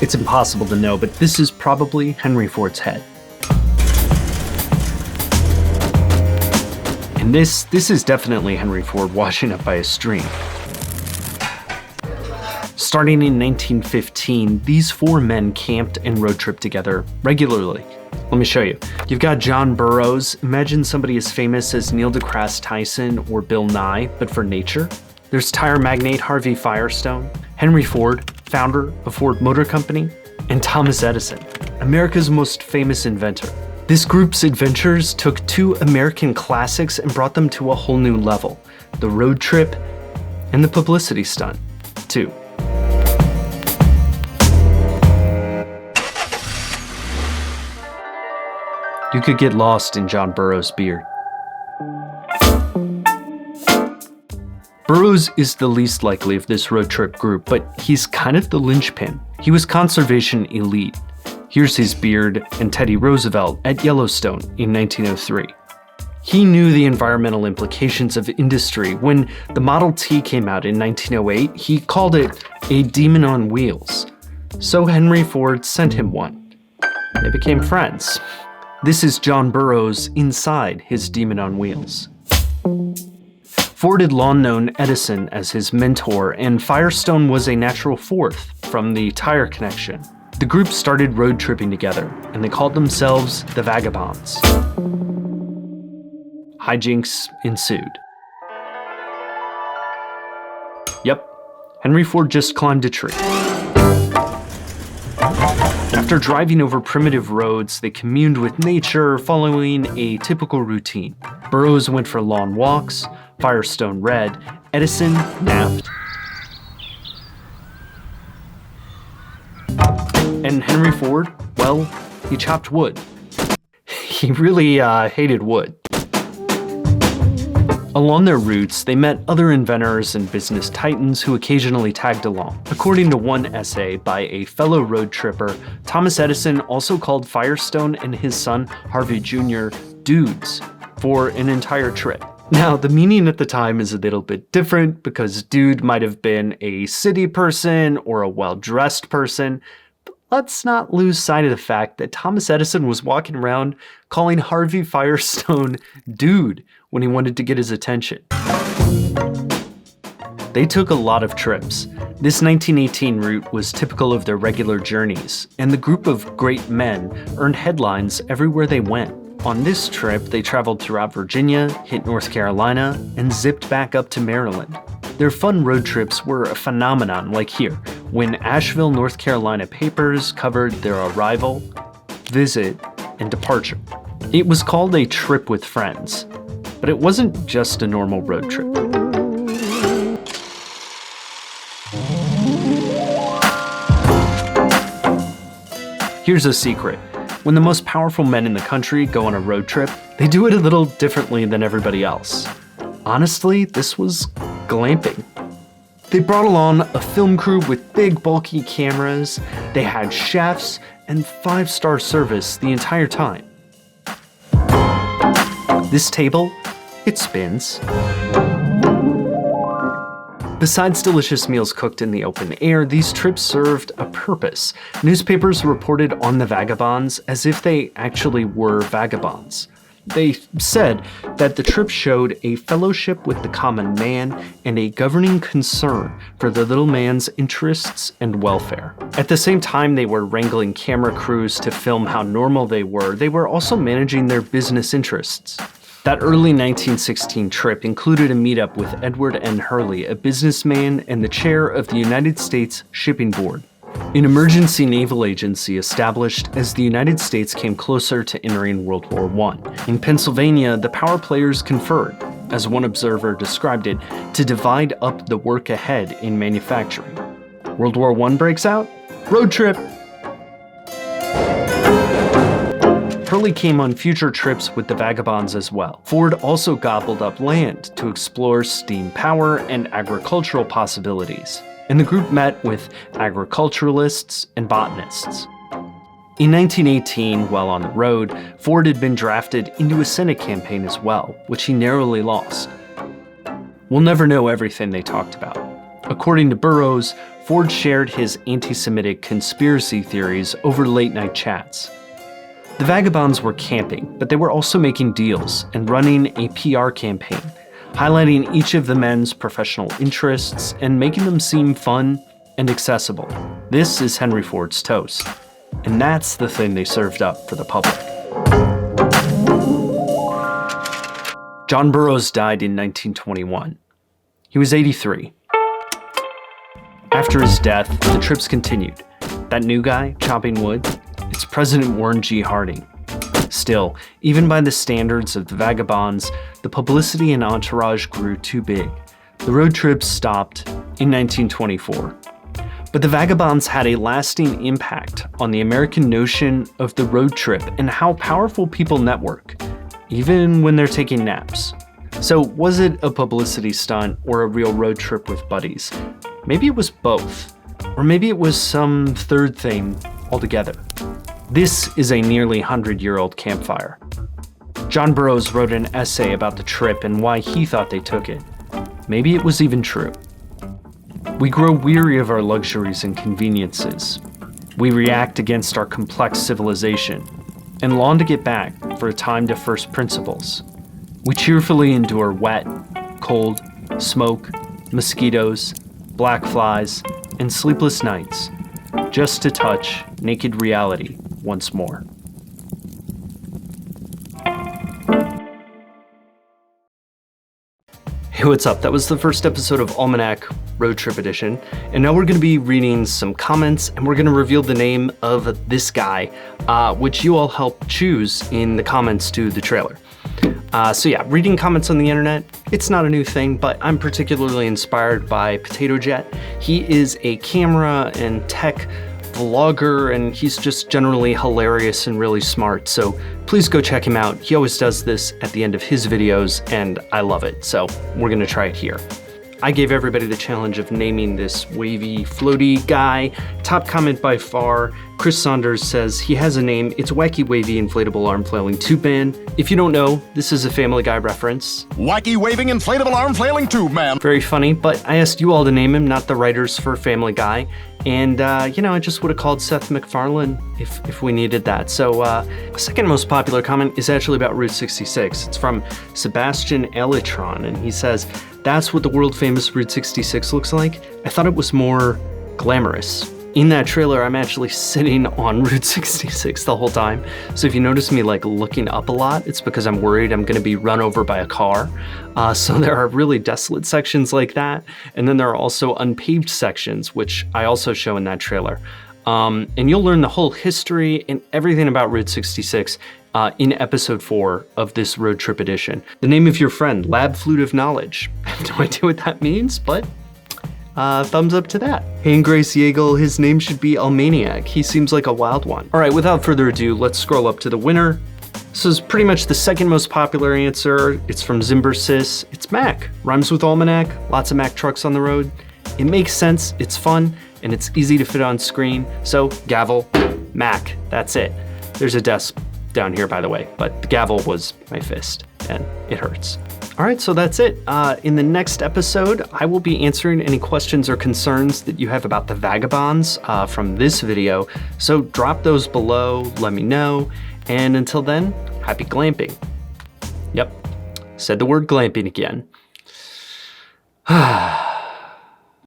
It's impossible to know, but this is probably Henry Ford's head. And this is definitely Henry Ford washing up by a stream. Starting in 1915, these four men camped and road tripped together regularly. Let me show you. You've got John Burroughs. Imagine somebody as famous as Neil deGrasse Tyson or Bill Nye, but for nature. There's tire magnate Harvey Firestone, Henry Ford, founder of Ford Motor Company, and Thomas Edison, America's most famous inventor. This group's adventures took two American classics and brought them to a whole new level: the road trip and the publicity stunt, too. You could get lost in John Burroughs' beard. Burroughs is the least likely of this road trip group, but he's kind of the linchpin. He was conservation elite. Here's his beard and Teddy Roosevelt at Yellowstone in 1903. He knew the environmental implications of industry. When the Model T came out in 1908, he called it a demon on wheels. So Henry Ford sent him one. They became friends. This is John Burroughs inside his demon on wheels. Ford had long known Edison as his mentor, and Firestone was a natural fourth from the tire connection. The group started road tripping together, and they called themselves the Vagabonds. Hijinks ensued. Yep, Henry Ford just climbed a tree. After driving over primitive roads, they communed with nature, following a typical routine. Burroughs went for long walks, Firestone read, Edison napped, and Henry Ford, well, he chopped wood. He really hated wood. Along their routes, they met other inventors and business titans who occasionally tagged along. According to one essay by a fellow road tripper, Thomas Edison also called Firestone and his son, Harvey Jr., dudes for an entire trip. Now, the meaning at the time is a little bit different because dude might have been a city person or a well-dressed person. But let's not lose sight of the fact that Thomas Edison was walking around calling Harvey Firestone dude when he wanted to get his attention. They took a lot of trips. This 1918 route was typical of their regular journeys, and the group of great men earned headlines everywhere they went. On this trip, they traveled throughout Virginia, hit North Carolina, and zipped back up to Maryland. Their fun road trips were a phenomenon like here, when Asheville, North Carolina papers covered their arrival, visit, and departure. It was called a trip with friends, but it wasn't just a normal road trip. Here's a secret. When the most powerful men in the country go on a road trip, they do it a little differently than everybody else. Honestly, this was glamping. They brought along a film crew with big, bulky cameras. They had chefs and 5-star service the entire time. This table, it spins. Besides delicious meals cooked in the open air, these trips served a purpose. Newspapers reported on the Vagabonds as if they actually were vagabonds. They said that the trip showed a fellowship with the common man and a governing concern for the little man's interests and welfare. At the same time they were wrangling camera crews to film how normal they were also managing their business interests. That early 1916 trip included a meetup with Edward N. Hurley, a businessman and the chair of the United States Shipping Board, an emergency naval agency established as the United States came closer to entering World War I. In Pennsylvania, the power players conferred, as one observer described it, to divide up the work ahead in manufacturing. World War I breaks out? Road trip! Hurley came on future trips with the Vagabonds as well. Ford also gobbled up land to explore steam power and agricultural possibilities, and the group met with agriculturalists and botanists. In 1918, while on the road, Ford had been drafted into a Senate campaign as well, which he narrowly lost. We'll never know everything they talked about. According to Burroughs, Ford shared his anti-Semitic conspiracy theories over late-night chats. The Vagabonds were camping, but they were also making deals and running a PR campaign, highlighting each of the men's professional interests and making them seem fun and accessible. This is Henry Ford's toast, and that's the thing they served up for the public. John Burroughs died in 1921. He was 83. After his death, the trips continued. That new guy, chopping wood, it's President Warren G. Harding. Still, even by the standards of the Vagabonds, the publicity and entourage grew too big. The road trips stopped in 1924. But the Vagabonds had a lasting impact on the American notion of the road trip and how powerful people network, even when they're taking naps. So was it a publicity stunt or a real road trip with buddies? Maybe it was both, or maybe it was some third thing altogether. This is a nearly 100-year-old campfire. John Burroughs wrote an essay about the trip and why he thought they took it. Maybe it was even true. We grow weary of our luxuries and conveniences. We react against our complex civilization and long to get back for a time to first principles. We cheerfully endure wet, cold, smoke, mosquitoes, black flies, and sleepless nights, just to touch naked reality once more. Hey, what's up? That was the first episode of Almanac Road Trip Edition, and now we're going to be reading some comments, and we're going to reveal the name of this guy, which you all helped choose in the comments to the trailer. So yeah, reading comments on the internet, it's not a new thing, but I'm particularly inspired by Potato Jet. He is a camera and tech vlogger, and he's just generally hilarious and really smart, so please go check him out. He always does this at the end of his videos, and I love it, so we're gonna try it here. I gave everybody the challenge of naming this wavy, floaty guy. Top comment by far, Chris Saunders says he has a name. It's Wacky Wavy Inflatable Arm Flailing Tube Man. If you don't know, this is a Family Guy reference. Wacky Waving Inflatable Arm Flailing Tube Man. Very funny, but I asked you all to name him, not the writers for Family Guy. And, I just would have called Seth MacFarlane if we needed that. So, the second most popular comment is actually about Route 66. It's from Sebastian Elitron, and he says, "That's what the world-famous Route 66 looks like. I thought it was more glamorous." In that trailer, I'm actually sitting on Route 66 the whole time. So if you notice me looking up a lot, it's because I'm worried I'm gonna be run over by a car. So there are really desolate sections like that. And then there are also unpaved sections, which I also show in that trailer. And you'll learn the whole history and everything about Route 66 in episode 4 of this road trip edition. The name of your friend, Lab Flute of Knowledge. I have no idea what that means, but thumbs up to that. Hey, and Grace Yeagle, his name should be Almaniac. He seems like a wild one. All right, without further ado, let's scroll up to the winner. This is pretty much the second most popular answer. It's from Zimbersis. It's Mac. Rhymes with Almanac. Lots of Mac trucks on the road. It makes sense, it's fun, and it's easy to fit on screen. So, gavel, Mac, that's it. There's a desk down here, by the way, but the gavel was my fist, and it hurts. All right, so that's it. In the next episode, I will be answering any questions or concerns that you have about the Vagabonds from this video. So drop those below, let me know. And until then, happy glamping. Yep, said the word glamping again.